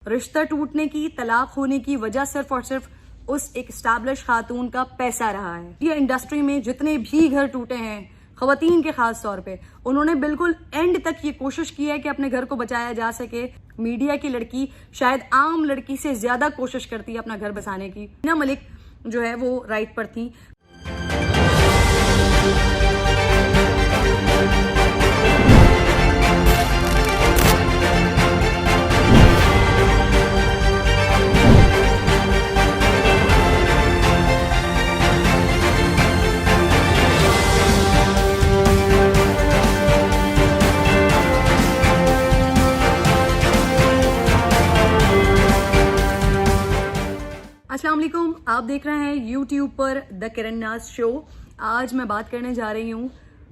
रिश्ता टूटने की, तलाक होने की वजह सिर्फ और सिर्फ उस एक एस्टैब्लिश खातून का पैसा रहा है। ये इंडस्ट्री में जितने भी घर टूटे हैं, खवातीन के खास तौर पे, उन्होंने बिल्कुल एंड तक ये कोशिश की है कि अपने घर को बचाया जा सके। मीडिया की लड़की शायद आम लड़की से ज्यादा कोशिश करती है अपना घर बसाने की। वीना मलिक जो है वो राइट पर थी। अस्सलाम वालेकुम, आप देख रहे हैं YouTube पर द किरण नाज शो। आज मैं बात करने जा रही हूँ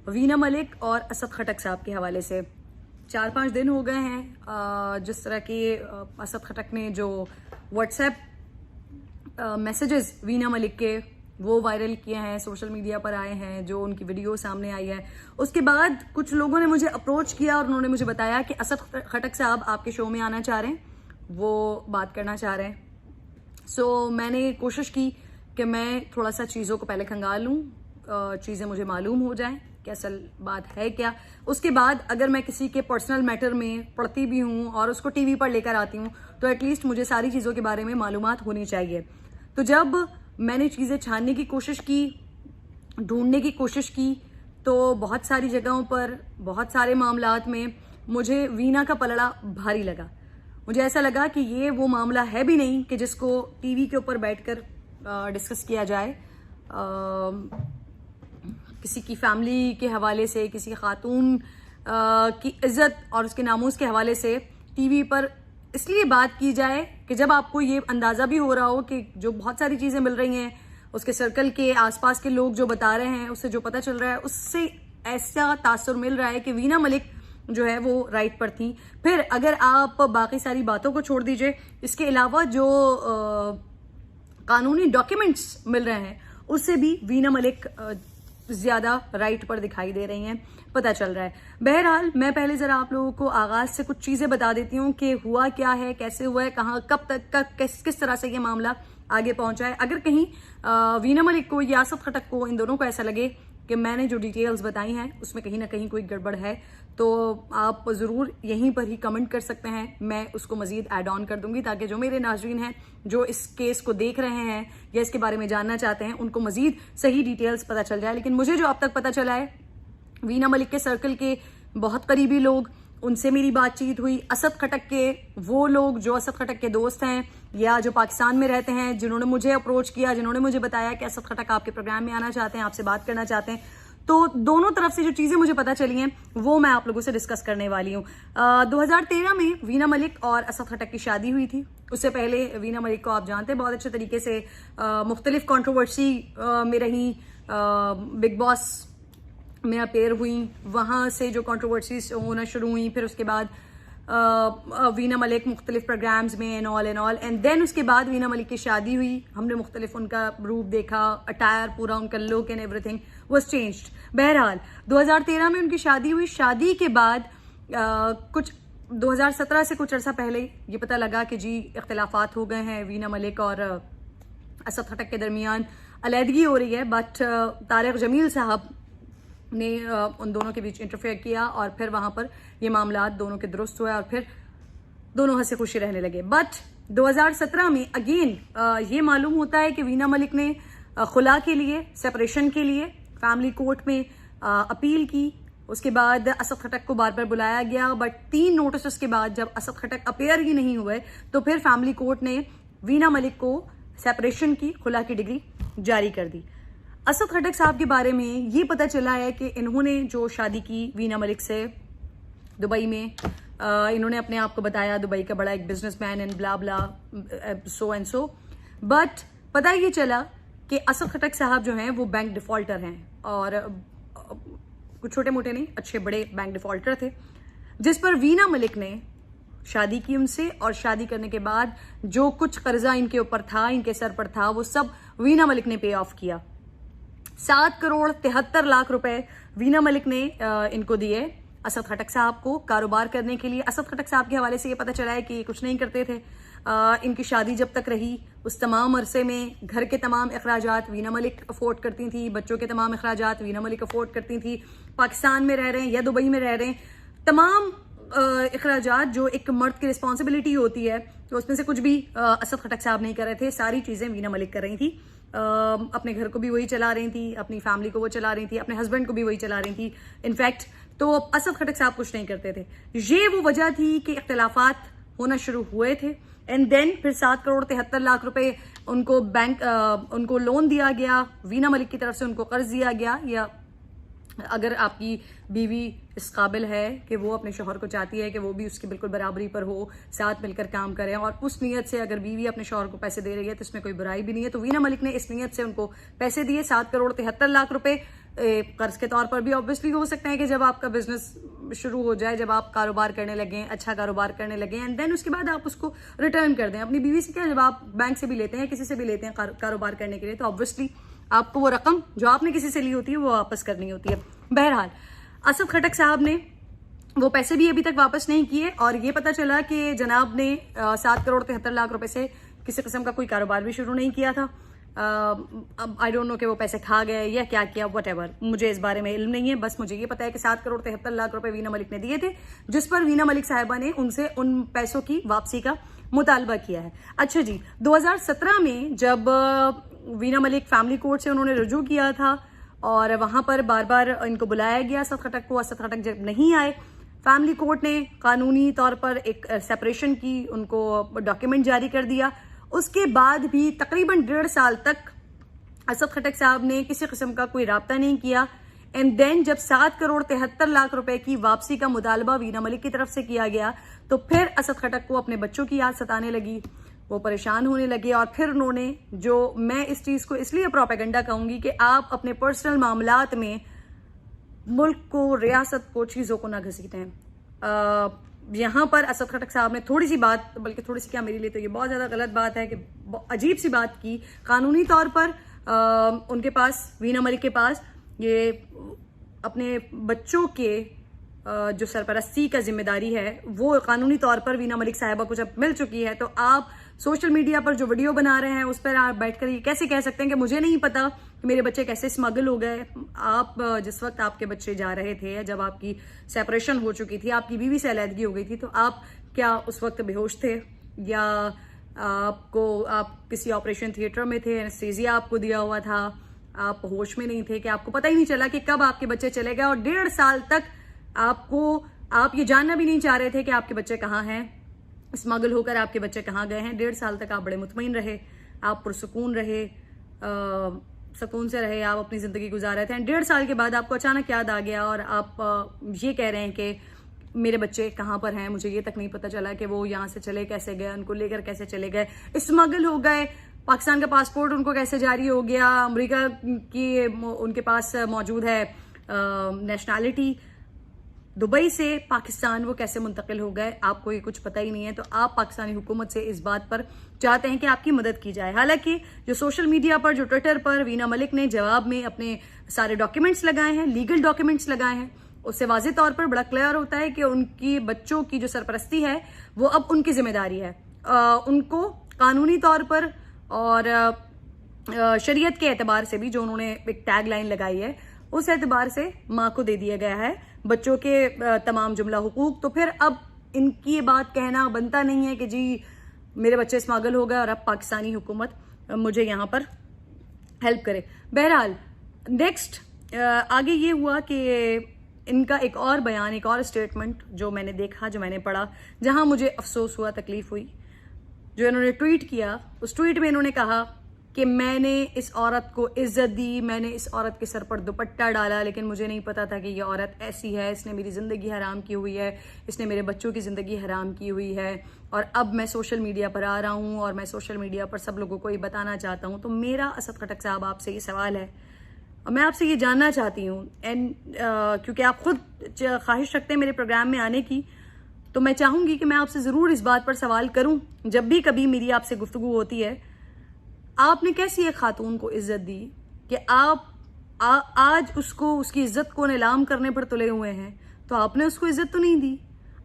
वीना मलिक और असद खटक साहब के हवाले से। 4-5 दिन हो गए हैं जिस तरह की असद खटक ने जो व्हाट्सएप मैसेजेस वीना मलिक के वो वायरल किए हैं, सोशल मीडिया पर आए हैं, जो उनकी वीडियो सामने आई है। उसके बाद कुछ लोगों ने मुझे अप्रोच किया और उन्होंने मुझे बताया कि असद खटक साहब आपके शो में आना चाह रहे हैं, वो बात करना चाह रहे हैं। मैंने कोशिश की कि मैं थोड़ा सा चीज़ों को पहले खंगाल लूँ, चीज़ें मुझे मालूम हो जाएं कि असल बात है क्या। उसके बाद अगर मैं किसी के पर्सनल मैटर में पढ़ती भी हूँ और उसको टीवी पर लेकर आती हूँ तो एटलीस्ट मुझे सारी चीज़ों के बारे में मालूमात होनी चाहिए। तो जब मैंने चीज़ें छानने की कोशिश की, ढूंढने की कोशिश की, तो बहुत सारी जगहों पर, बहुत सारे मामलात में मुझे वीना का पलड़ा भारी लगा। मुझे ऐसा लगा कि ये वो मामला है भी नहीं कि जिसको टीवी के ऊपर बैठकर डिस्कस किया जाए। किसी की फैमिली के हवाले से, किसी खातून की इज्जत और उसके नामूस के हवाले से टीवी पर इसलिए बात की जाए कि जब आपको ये अंदाज़ा भी हो रहा हो कि जो बहुत सारी चीज़ें मिल रही हैं, उसके सर्कल के आसपास के लोग जो बता रहे हैं, उससे जो पता चल रहा है, उससे ऐसा तासुर मिल रहा है कि वीना मलिक जो है वो राइट पर थी। फिर अगर आप बाकी सारी बातों को छोड़ दीजिए, इसके अलावा जो कानूनी डॉक्यूमेंट्स मिल रहे हैं उससे भी वीना मलिक ज्यादा राइट पर दिखाई दे रही हैं, पता चल रहा है। बहरहाल मैं पहले जरा आप लोगों को आगाज से कुछ चीजें बता देती हूँ कि हुआ क्या है, कैसे हुआ है, कहाँ, कब तक का किस तरह से ये मामला आगे पहुंचा है। अगर कहीं वीना मलिक को या असद खटक को, इन दोनों को ऐसा लगे कि मैंने जो डिटेल्स बताई हैं उसमें कहीं ना कहीं कोई गड़बड़ है, तो आप ज़रूर यहीं पर ही कमेंट कर सकते हैं। मैं उसको मज़ीद ऐड ऑन कर दूंगी ताकि जो मेरे नाज़रीन हैं, जो इस केस को देख रहे हैं या इसके बारे में जानना चाहते हैं, उनको मज़ीद सही डिटेल्स पता चल जाए। लेकिन मुझे जो अब तक पता चला है, वीना मलिक के सर्कल के बहुत करीबी लोग, उनसे मेरी बातचीत हुई। असद खटक के वो लोग जो असद खटक के दोस्त हैं या जो पाकिस्तान में रहते हैं, जिन्होंने मुझे अप्रोच किया, जिन्होंने मुझे बताया कि असद खटक आपके प्रोग्राम में आना चाहते हैं, आपसे बात करना चाहते हैं, तो दोनों तरफ से जो चीजें मुझे पता चली हैं वो मैं आप लोगों से डिस्कस करने वाली हूँ। 2013 में वीना मलिक और असद खटक की शादी हुई थी। उससे पहले वीना मलिक को आप जानते हैं बहुत अच्छे तरीके से, मुख्तलिफ कंट्रोवर्सी में रही, बिग बॉस में अपेयर हुई, वहाँ से जो कंट्रोवर्सीज होना शुरू हुई, फिर उसके बाद वीना मलिक मुख्तलिफ प्रोग्राम्स में एंड ऑल एंड देन उसके बाद वीना मलिक की शादी हुई। हमने मुख्तलिफ उनका रूप देखा, अटायर पूरा, उनका look and everything was changed. बहरहाल 2013 में उनकी शादी हुई। शादी के बाद कुछ 2017 से कुछ अर्सा पहले ये पता लगा कि जी इख्तिलाफात हो गए हैं, वीना मलिक और असद खटक के दरमियान अलहदगी हो रही है। बट तारिक जमील साहब ने उन दोनों के बीच इंटरफेयर किया और फिर वहां पर ये मामला दोनों के दुरुस्त हुआ और फिर दोनों हंसे खुशी रहने लगे। बट 2017 में अगेन ये मालूम होता है कि वीना मलिक ने खुला के लिए, सेपरेशन के लिए फैमिली कोर्ट में अपील की। उसके बाद असद खटक को बार बार बुलाया गया, बट 3 नोटिस के बाद जब असद खटक अपेयर ही नहीं हुए तो फिर फैमिली कोर्ट ने वीना मलिक को सेपरेशन की, खुला की डिग्री जारी कर दी। असद खटक साहब के बारे में ये पता चला है कि इन्होंने जो शादी की वीना मलिक से दुबई में, इन्होंने अपने आप को बताया दुबई का बड़ा एक businessman and blah blah so and so. But पता ये चला कि असद खटक साहब जो हैं वो बैंक डिफॉल्टर हैं, और कुछ छोटे मोटे नहीं, अच्छे बड़े बैंक डिफॉल्टर थे, जिस पर वीना मलिक ने शादी की उनसे, और शादी करने के बाद जो कुछ कर्जा इनके ऊपर था, इनके सर पर था, वो सब वीना मलिक ने पे ऑफ किया। 7 करोड़ 73 लाख रुपए वीना मलिक ने इनको दिए असद खटक साहब को कारोबार करने के लिए। असद खटक साहब के हवाले से ये पता चला है कि ये कुछ नहीं करते थे। इनकी शादी जब तक रही उस तमाम अरसे में घर के तमाम अखराजात वीना मलिक अफोर्ड करती थी, बच्चों के तमाम अखराजात वीना मलिक अफोर्ड करती थी। पाकिस्तान में रह रहे हैं या दुबई में रह रहे हैं, तमाम अखराजात जो एक मर्द की रिस्पॉन्सिबिलिटी होती है, तो उसमें से कुछ भी असद खटक साहब नहीं कर रहे थे। सारी चीज़ें वीना मलिक कर रही थी। अपने घर को भी वही चला रही थी, अपनी फैमिली को वो चला रही थी, अपने हस्बैंड को भी वही चला रही थी इनफैक्ट। तो असद खटक साहब कुछ नहीं करते थे। ये वो वजह थी कि इख्तिलाफात होना शुरू हुए थे। एंड देन फिर 7 करोड़ 73 लाख रुपए उनको उनको लोन दिया गया, वीना मलिक की तरफ से उनको कर्ज दिया गया। या अगर आपकी बीवी इस काबिल है कि वो अपने शौहर को चाहती है कि वो भी उसकी बिल्कुल बराबरी पर हो, साथ मिलकर काम करें, और उस नीयत से अगर बीवी अपने शौहर को पैसे दे रही है तो इसमें कोई बुराई भी नहीं है। तो वीना मलिक ने इस नीयत से उनको पैसे दिए, 7 करोड़ 73 लाख रुपए कर्ज के तौर पर भी ऑब्वियसली हो सकते हैं कि जब आपका बिजनेस शुरू हो जाए, जब आप कारोबार करने लगे, अच्छा कारोबार करने लगे, एंड देन उसके बाद आप उसको रिटर्न कर दें। अपनी बीवी से क्या, जब आप बैंक से भी लेते हैं, किसी से भी लेते हैं कारोबार करने के लिए, तो ऑब्वियसली आपको वो रकम जो आपने किसी से ली होती है वो वापस करनी होती है। बहरहाल असद खटक साहब ने वो पैसे भी अभी तक वापस नहीं किए, और ये पता चला कि जनाब ने 7 करोड़ 73 लाख रुपए से किसी किस्म का कोई कारोबार भी शुरू नहीं किया था। अब आई डोंट नो कि वो पैसे खा गए या क्या किया, व्हाटएवर, मुझे इस बारे में इल्म नहीं है। बस मुझे ये पता है कि 7 करोड़ 73 लाख रुपए वीना मलिक ने दिए थे, जिस पर वीना मलिक साहिबा ने उनसे उन पैसों की वापसी का मुतालबा किया है। अच्छा जी, 2017 में जब वीना मलिक फैमिली कोर्ट से उन्होंने रुजू किया था और वहां पर बार बार इनको बुलाया गया असद खटक को, असद खटक जब नहीं आए, फैमिली कोर्ट ने कानूनी तौर पर एक सेपरेशन की, उनको डॉक्यूमेंट जारी कर दिया। उसके बाद भी तकरीबन 1.5 साल तक असद खटक साहब ने किसी किस्म का कोई राब्ता नहीं किया। एंड देन जब 7 करोड़ 73 लाख रुपए की वापसी का मुतालबा वीना मलिक की तरफ से किया गया, तो फिर असद खटक को अपने बच्चों की याद सताने लगी, वो परेशान होने लगे, और फिर उन्होंने, जो मैं इस चीज को इसलिए प्रोपेगेंडा कहूंगी कि आप अपने पर्सनल मामलात में मुल्क को, रियासत को, चीजों को ना घसीटें। यहाँ पर असद खटक साहब ने थोड़ी सी बात, बल्कि थोड़ी सी क्या, मेरे लिए तो ये बहुत ज्यादा गलत बात है कि अजीब सी बात की। कानूनी तौर पर उनके पास, वीना मलिक के पास, ये अपने बच्चों के जो सरपरस्ती का जिम्मेदारी है वो कानूनी तौर पर वीना मलिक साहिबा को जब मिल चुकी है, तो आप सोशल मीडिया पर जो वीडियो बना रहे हैं उस पर आप बैठकर ये कैसे कह सकते हैं कि मुझे नहीं पता कि मेरे बच्चे कैसे स्मगल हो गए। आप जिस वक्त आपके बच्चे जा रहे थे, जब आपकी सेपरेशन हो चुकी थी, आपकी बीवी से अलहदगी हो गई थी, तो आप क्या उस वक्त बेहोश थे, या आप किसी ऑपरेशन थिएटर में थे, एनेस्थीसिया आपको दिया हुआ था, आप होश में नहीं थे, कि आपको पता ही नहीं चला कि कब आपके बच्चे चले गए, और 1.5 साल तक आप ये जानना भी नहीं चाह रहे थे कि आपके बच्चे कहाँ हैं, स्मगल होकर आपके बच्चे कहाँ गए हैं। 1.5 साल तक आप बड़े मुतमईन रहे, आप पुरसुकून रहे, सुकून से रहे, आप अपनी जिंदगी गुजार रहे थे। 1.5 साल के बाद आपको अचानक याद आ गया और आप ये कह रहे हैं कि मेरे बच्चे कहाँ पर हैं, मुझे ये तक नहीं पता चला कि वो यहाँ से चले कैसे गए, उनको लेकर कैसे चले गए, स्मगल हो गए, पाकिस्तान का पासपोर्ट उनको कैसे जारी हो गया, अमेरिका की उनके पास मौजूद है नेशनैलिटी, दुबई से पाकिस्तान वो कैसे मुंतकिल हो गए, आपको ये कुछ पता ही नहीं है। तो आप पाकिस्तानी हुकूमत से इस बात पर चाहते हैं कि आपकी मदद की जाए। हालांकि जो सोशल मीडिया पर, जो ट्विटर पर वीना मलिक ने जवाब में अपने सारे डॉक्यूमेंट्स लगाए हैं, लीगल डॉक्यूमेंट्स लगाए हैं, उससे वाज़ेह तौर पर बड़ा क्लियर होता है कि उनकी बच्चों की जो सरपरस्ती है वो अब उनकी जिम्मेदारी है। उनको कानूनी तौर पर और शरीयत के एतबार से भी, जो उन्होंने एक टैग लाइन लगाई है, उस एतबार से माँ को दे दिया गया है बच्चों के तमाम जुमला हुकूक। तो फिर अब इनकी ये बात कहना बनता नहीं है कि जी मेरे बच्चे स्मगल हो गए और अब पाकिस्तानी हुकूमत मुझे यहाँ पर हेल्प करे। बहरहाल नेक्स्ट आगे ये हुआ कि इनका एक और बयान, एक और स्टेटमेंट जो मैंने देखा, जो मैंने पढ़ा, जहां मुझे अफसोस हुआ, तकलीफ हुई। जो इन्होंने ट्वीट किया, उस ट्वीट में इन्होंने कहा कि मैंने इस औरत को इज्जत दी, मैंने इस औरत के सर पर दुपट्टा डाला, लेकिन मुझे नहीं पता था कि ये औरत ऐसी है, इसने मेरी ज़िंदगी हराम की हुई है, इसने मेरे बच्चों की ज़िंदगी हराम की हुई है, और अब मैं सोशल मीडिया पर आ रहा हूँ और मैं सोशल मीडिया पर सब लोगों को ये बताना चाहता हूँ। तो मेरा असद खटक साहब आपसे ये सवाल है, और मैं आपसे ये जानना चाहती हूँ, एंड क्योंकि आप खुद ख्वाहिश रखते हैं मेरे प्रोग्राम में आने की, तो मैं चाहूँगी कि मैं आपसे ज़रूर इस बात पर सवाल करूँ जब भी कभी मेरी आपसे गुफ्तगू होती है। आपने कैसी एक खातून को इज्जत दी कि आप आज उसको, उसकी इज्जत को नीलाम करने पर तुले हुए हैं, तो आपने उसको इज्जत तो नहीं दी।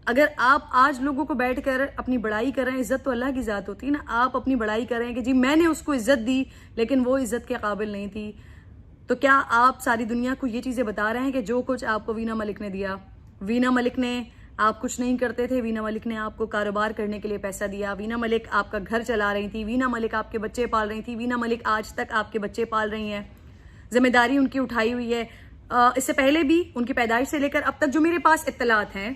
अगर आप आज लोगों को बैठकर अपनी बड़ाई कर रहे हैं, इज्जत तो अल्लाह की जात होती है ना, आप अपनी बड़ाई कर रहे हैं कि जी मैंने उसको इज्जत दी लेकिन वो इज्जत के काबिल नहीं थी, तो क्या आप सारी दुनिया को ये चीजें बता रहे हैं कि जो कुछ आपको वीना मलिक ने दिया, वीना मलिक ने, आप कुछ नहीं करते थे, वीना मलिक ने आपको कारोबार करने के लिए पैसा दिया, वीना मलिक आपका घर चला रही थी, वीना मलिक आपके बच्चे पाल रही थी, वीना मलिक आज तक आपके बच्चे पाल रही हैं, जिम्मेदारी उनकी उठाई हुई है। इससे पहले भी उनकी पैदाइश से लेकर अब तक जो मेरे पास इत्तलात हैं,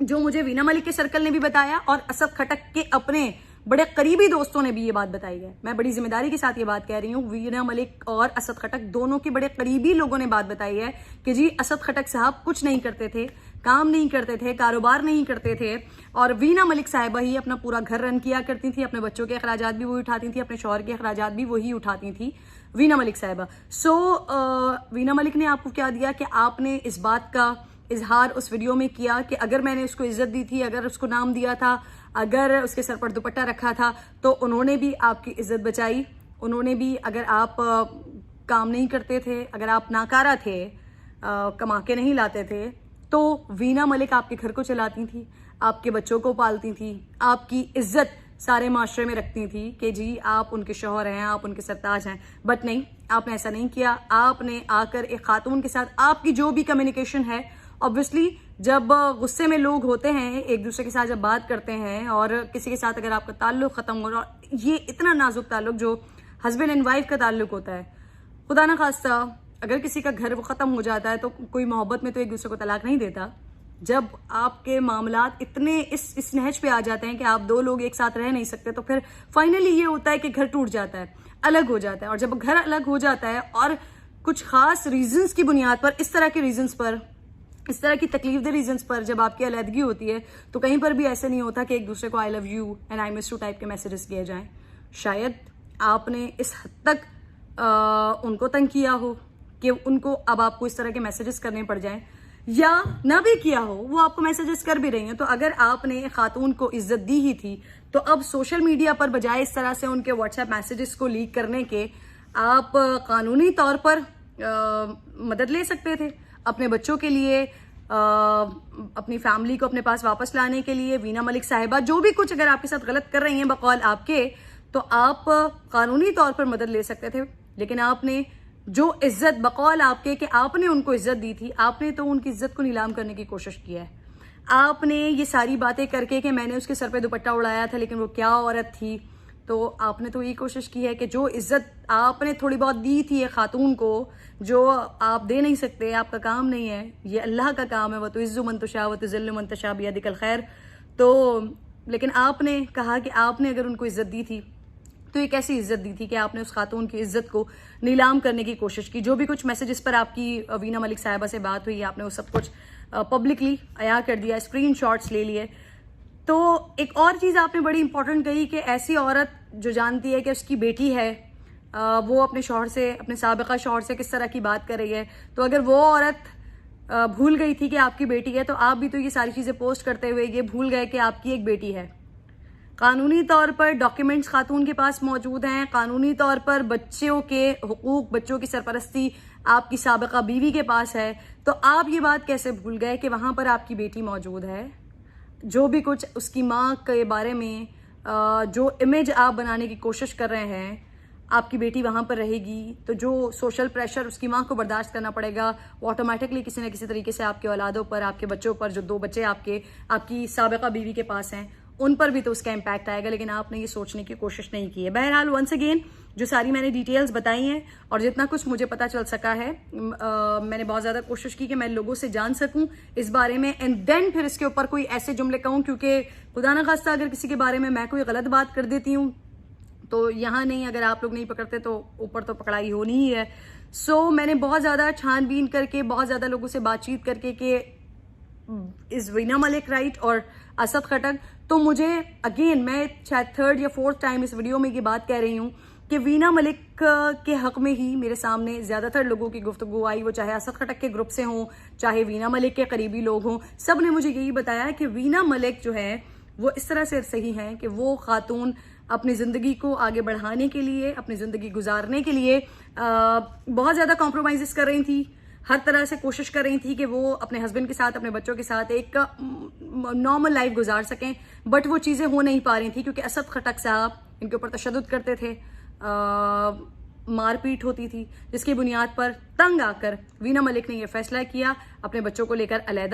जो मुझे वीना मलिक के सर्कल ने भी बताया और असद खटक के अपने बड़े करीबी दोस्तों ने भी ये बात बताई है, मैं बड़ी जिम्मेदारी के साथ ये बात कह रही हूँ, वीना मलिक और असद खटक दोनों के बड़े करीबी लोगों ने बात बताई है कि जी असद खटक साहब कुछ नहीं करते थे, काम नहीं करते थे, कारोबार नहीं करते थे, और वीना मलिक साहिबा ही अपना पूरा घर रन किया करती थी, अपने बच्चों के अखराजात भी वही उठाती थी, अपने शौहर के अखराजात भी वही उठाती थी वीना मलिक साहिबा। वीना मलिक ने आपको क्या दिया कि आपने इस बात का इजहार उस वीडियो में किया कि अगर मैंने उसको इज्जत दी थी, अगर उसको नाम दिया था, अगर उसके सर पर दुपट्टा रखा था, तो उन्होंने भी आपकी इज्जत बचाई। उन्होंने भी, अगर आप काम नहीं करते थे, अगर आप नाकारा थे, कमा के नहीं लाते थे, तो वीना मलिक आपके घर को चलाती थी, आपके बच्चों को पालती थी, आपकी इज्जत सारे माशरे में रखती थी कि जी आप उनके शौहर हैं, आप उनके सरताज हैं। बट नहीं, आपने ऐसा नहीं किया। आपने आकर एक खातून के साथ आपकी जो भी कम्युनिकेशन है, ऑब्वियसली जब गुस्से में लोग होते हैं, एक दूसरे के साथ जब बात करते हैं और किसी के साथ अगर आपका ताल्लुक खत्म हो रहा, ये इतना नाजुक ताल्लुक जो हस्बैंड एंड वाइफ का ताल्लुक होता है, खुदा ना खास्ता अगर किसी का घर वो खत्म हो जाता है तो कोई मोहब्बत में तो एक दूसरे को तलाक नहीं देता। जब आपके मामलात इतने इस नहज पे आ जाते हैं कि आप दो लोग एक साथ रह नहीं सकते, तो फिर फाइनली ये होता है कि घर टूट जाता है, अलग हो जाता है। और जब घर अलग हो जाता है और कुछ खास रीजंस की बुनियाद पर, इस तरह के रीजंस पर, इस तरह की तकलीफ दे रीजंस पर जब आपकी अलहदगी होती है, तो कहीं पर भी ऐसे नहीं होता कि एक दूसरे को I love you and I miss you type के मैसेजेस किए जाएं। शायद आपने इस हद तक उनको तंग किया हो कि उनको अब आपको इस तरह के मैसेजेस करने पड़ जाएं, या ना भी किया हो, वो आपको मैसेजेस कर भी रही हैं। तो अगर आपने खातून को इज्जत दी ही थी, तो अब सोशल मीडिया पर बजाय इस तरह से उनके व्हाट्सएप मैसेजेस को लीक करने के, आप कानूनी तौर पर मदद ले सकते थे अपने बच्चों के लिए, अपनी फैमिली को अपने पास वापस लाने के लिए। वीना मलिक साहिबा जो भी कुछ अगर आपके साथ गलत कर रही हैं बकौल आपके, तो आप कानूनी तौर पर मदद ले सकते थे। लेकिन आपने जो इज्जत बकौल आपके कि आपने उनको इज्जत दी थी, आपने तो उनकी इज्जत को नीलाम करने की कोशिश की है। आपने ये सारी बातें करके कि मैंने उसके सर पे दुपट्टा उड़ाया था लेकिन वो क्या औरत थी, तो आपने तो ये कोशिश की है कि जो इज्जत आपने थोड़ी बहुत दी थी एक खातून को, जो आप दे नहीं सकते, आपका काम नहीं है, ये अल्लाह का काम है। वह तो इज्जु मन तशा व तुज़िल्लु मन तशा बियदिकल खैर। तो लेकिन आपने कहा कि आपने अगर उनको इज्जत दी थी, तो एक ऐसी इज्जत दी थी कि आपने उस खातून की इज्जत को नीलाम करने की कोशिश की। जो भी कुछ मैसेजेस पर आपकी वीना मलिक साहिबा से बात हुई, आपने वो सब कुछ पब्लिकली अया कर दिया, स्क्रीनशॉट्स ले लिए। तो एक और चीज आपने बड़ी इंपॉर्टेंट कही कि ऐसी औरत जो जानती है कि उसकी बेटी है, वो अपने शौहर से, अपने साबिका शौहर से किस तरह की बात कर रही है, तो अगर वो औरत भूल गई थी कि आपकी बेटी है, तो आप भी तो ये सारी चीजें पोस्ट करते हुए ये भूल गए कि आपकी एक बेटी है। कानूनी तौर पर डॉक्यूमेंट्स खातून के पास मौजूद हैं, कानूनी तौर पर बच्चों के हुकूक, बच्चों की सरपरस्ती आपकी साबिका बीवी के पास है, तो आप ये बात कैसे भूल गए कि वहां पर आपकी बेटी मौजूद है? जो भी कुछ उसकी माँ के बारे में जो इमेज आप बनाने की कोशिश कर रहे हैं, आपकी बेटी वहां पर रहेगी, तो जो सोशल प्रेशर उसकी माँ को बर्दाश्त करना पड़ेगा, वो ऑटोमेटिकली किसी न किसी तरीके से आपके औलादों पर, आपके बच्चों पर, जो 2 बच्चे आपकी साबिका बीवी के पास हैं, उन पर भी तो उसका इम्पैक्ट आएगा। लेकिन आपने ये सोचने की कोशिश नहीं की है। बहरहाल वंस अगेन जो सारी मैंने डिटेल्स बताई हैं और जितना कुछ मुझे पता चल सका है, मैंने बहुत ज्यादा कोशिश की कि मैं लोगों से जान सकूं इस बारे में, एंड देन फिर इसके ऊपर कोई ऐसे जुमले कहूं, क्योंकि खुदा ना खास्ता अगर किसी के बारे में मैं कोई गलत बात कर देती हूँ तो यहाँ नहीं, अगर आप लोग नहीं पकड़ते तो ऊपर तो पकड़ाई होनी ही है। सो मैंने बहुत ज्यादा छानबीन करके, बहुत ज्यादा लोगों से बातचीत करके कि इज वीना मलिक राइट और असद खटक, तो मुझे अगेन मैं शायद 3rd या 4th टाइम इस वीडियो में ये बात कह रही हूँ कि वीना मलिक के हक में ही मेरे सामने ज्यादातर लोगों की गुफ्तगू आई, वो चाहे असद खटक के ग्रुप से हों, चाहे वीना मलिक के करीबी लोग हों, सब ने मुझे यही बताया कि वीना मलिक जो है वो इस तरह से सही हैं कि वो खातून अपनी जिंदगी को आगे बढ़ाने के लिए, अपनी जिंदगी गुजारने के लिए बहुत ज्यादा कॉम्प्रोमाइजेस कर रही थी, हर तरह से कोशिश कर रही थी कि वो अपने हस्बैंड के साथ, अपने बच्चों के साथ एक नॉर्मल लाइफ गुजार सकें, बट वो चीज़ें हो नहीं पा रही थी क्योंकि असद खटक साहब इनके ऊपर तशद्दुद करते थे, मारपीट होती थी, जिसकी बुनियाद पर तंग आकर वीना मलिक ने यह फैसला किया, अपने बच्चों को लेकर अलग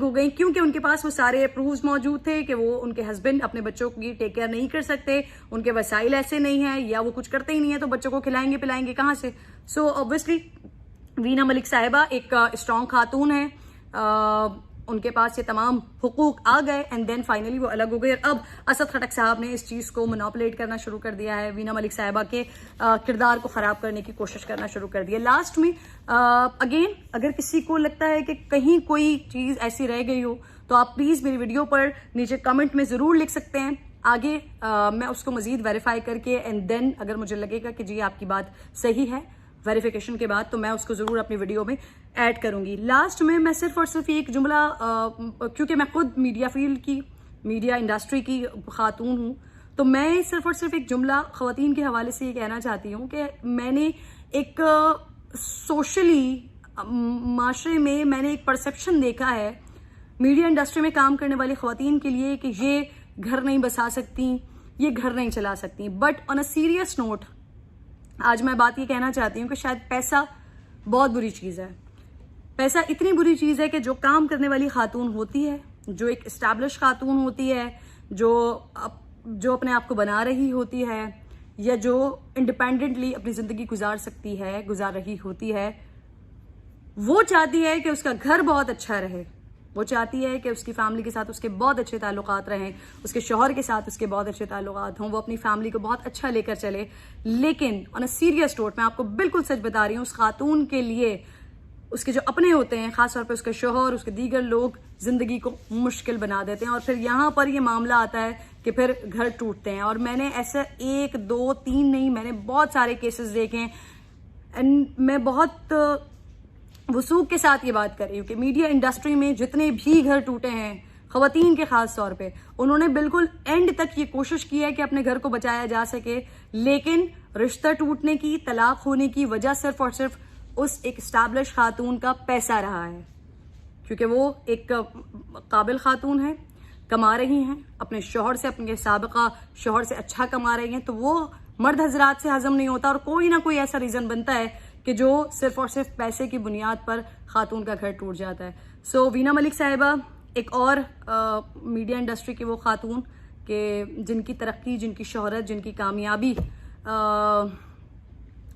हो गई क्योंकि उनके पास वो सारे प्रूफ्स मौजूद थे कि वो उनके हस्बैंड अपने बच्चों की टेक केयर नहीं कर सकते, उनके वसाइल ऐसे नहीं है या वो कुछ करते ही नहीं है, तो बच्चों को खिलाएंगे पिलाएंगे कहाँ से। सो ऑब्वियसली वीना मलिक साहिबा एक स्ट्रॉन्ग खातून है, उनके पास ये तमाम हुकूक आ गए एंड देन फाइनली वो अलग हो गए। और अब असद खटक साहब ने इस चीज़ को मोनोपुलेट करना शुरू कर दिया है, वीना मलिक साहिबा के किरदार को ख़राब करने की कोशिश करना शुरू कर दिया। लास्ट में अगेन अगर किसी को लगता है कि कहीं कोई चीज़ ऐसी रह गई हो तो आप प्लीज़ मेरी वीडियो पर नीचे कमेंट में ज़रूर लिख सकते हैं, आगे मैं उसको मज़ीद वेरीफाई करके एंड देन अगर मुझे लगेगा कि जी आपकी बात सही है वेरिफिकेशन के बाद, तो मैं उसको ज़रूर अपनी वीडियो में ऐड करूंगी। लास्ट में मैं सिर्फ और सिर्फ एक जुमला, क्योंकि मैं खुद मीडिया फील्ड की, मीडिया इंडस्ट्री की खातून हूँ, तो मैं सिर्फ और सिर्फ एक जुमला ख़वातीन के हवाले से ये कहना चाहती हूँ कि मैंने एक सोशली माशरे में मैंने एक परसेप्शन देखा है मीडिया इंडस्ट्री में काम करने वाली ख़वातीन के लिए कि ये घर नहीं बसा सकती, ये घर नहीं चला सकती। But on a serious note आज मैं बात ये कहना चाहती हूँ कि शायद पैसा बहुत बुरी चीज़ है। पैसा इतनी बुरी चीज़ है कि जो काम करने वाली खातून होती है, जो एक एस्टैब्लिश खातून होती है, जो अपने आप को बना रही होती है या जो इंडिपेंडेंटली अपनी ज़िंदगी गुजार रही होती है, वो चाहती है कि उसका घर बहुत अच्छा रहे, वो चाहती है कि उसकी फैमिली के साथ उसके बहुत अच्छे ताल्लुकात रहें, उसके शौहर के साथ उसके बहुत अच्छे ताल्लुकात हों, वो अपनी फैमिली को बहुत अच्छा लेकर चले। लेकिन ऑन अ सीरियस नोट मैं आपको बिल्कुल सच बता रही हूँ, उस खातून के लिए उसके जो अपने होते हैं, खासतौर पे उसके शौहर, उसके दीगर लोग ज़िंदगी को मुश्किल बना देते हैं और फिर यहाँ पर ये मामला आता है कि फिर घर टूटते हैं। और मैंने ऐसे 1, 2, 3 नहीं, मैंने बहुत सारे केसेस देखे हैं एंड मैं बहुत वसूख के साथ ये बात कर रही हूँ कि मीडिया इंडस्ट्री में जितने भी घर टूटे हैं ख़वातीन के खास तौर पे, उन्होंने बिल्कुल एंड तक ये कोशिश की है कि अपने घर को बचाया जा सके, लेकिन रिश्ता टूटने की, तलाक होने की वजह सिर्फ और सिर्फ उस एक एस्टैब्लिश खातून का पैसा रहा है, क्योंकि वो एक काबिल खातून है, कमा रही हैं अपने शौहर से, अपने साबिका शौहर से अच्छा कमा रही हैं, तो वो मर्द हजरात से हजम नहीं होता और कोई ना कोई ऐसा रीज़न बनता है कि जो सिर्फ और सिर्फ पैसे की बुनियाद पर खातून का घर टूट जाता है। सो वीना मलिक साहिबा एक और मीडिया इंडस्ट्री की वो खातून के जिनकी तरक्की, जिनकी शोहरत, जिनकी कामयाबी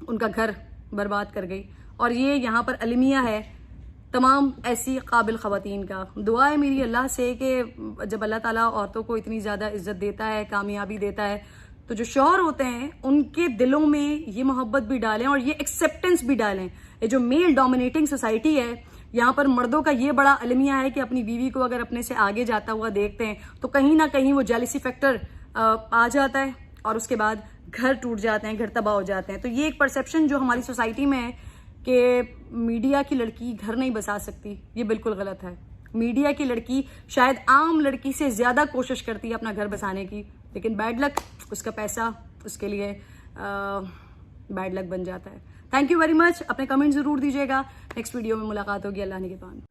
उनका घर बर्बाद कर गई। और ये यहाँ पर अलमिया है तमाम ऐसी काबिल ख़वातीन का। दुआ है मेरी अल्लाह से कि जब अल्लाह ताला औरतों को इतनी ज़्यादा इज्जत देता है, कामयाबी देता है, तो जो शौहर होते हैं उनके दिलों में ये मोहब्बत भी डालें और ये एक्सेप्टेंस भी डालें। ये जो मेल डोमिनेटिंग सोसाइटी है, यहाँ पर मर्दों का ये बड़ा अलमिया है कि अपनी बीवी को अगर अपने से आगे जाता हुआ देखते हैं तो कहीं ना कहीं वो जेलसी फैक्टर आ जाता है और उसके बाद घर टूट जाते हैं, घर तबाह हो जाते हैं। तो ये एक परसेप्शन जो हमारी सोसाइटी में है कि मीडिया की लड़की घर नहीं बसा सकती, ये बिल्कुल गलत है। मीडिया की लड़की शायद आम लड़की से ज़्यादा कोशिश करती है अपना घर बसाने की, लेकिन बैड लक, उसका पैसा उसके लिए बैड लक बन जाता है। Thank you very much. अपने कमेंट ज़रूर दीजिएगा। नेक्स्ट वीडियो में मुलाकात होगी। अल्लाह ने के पान।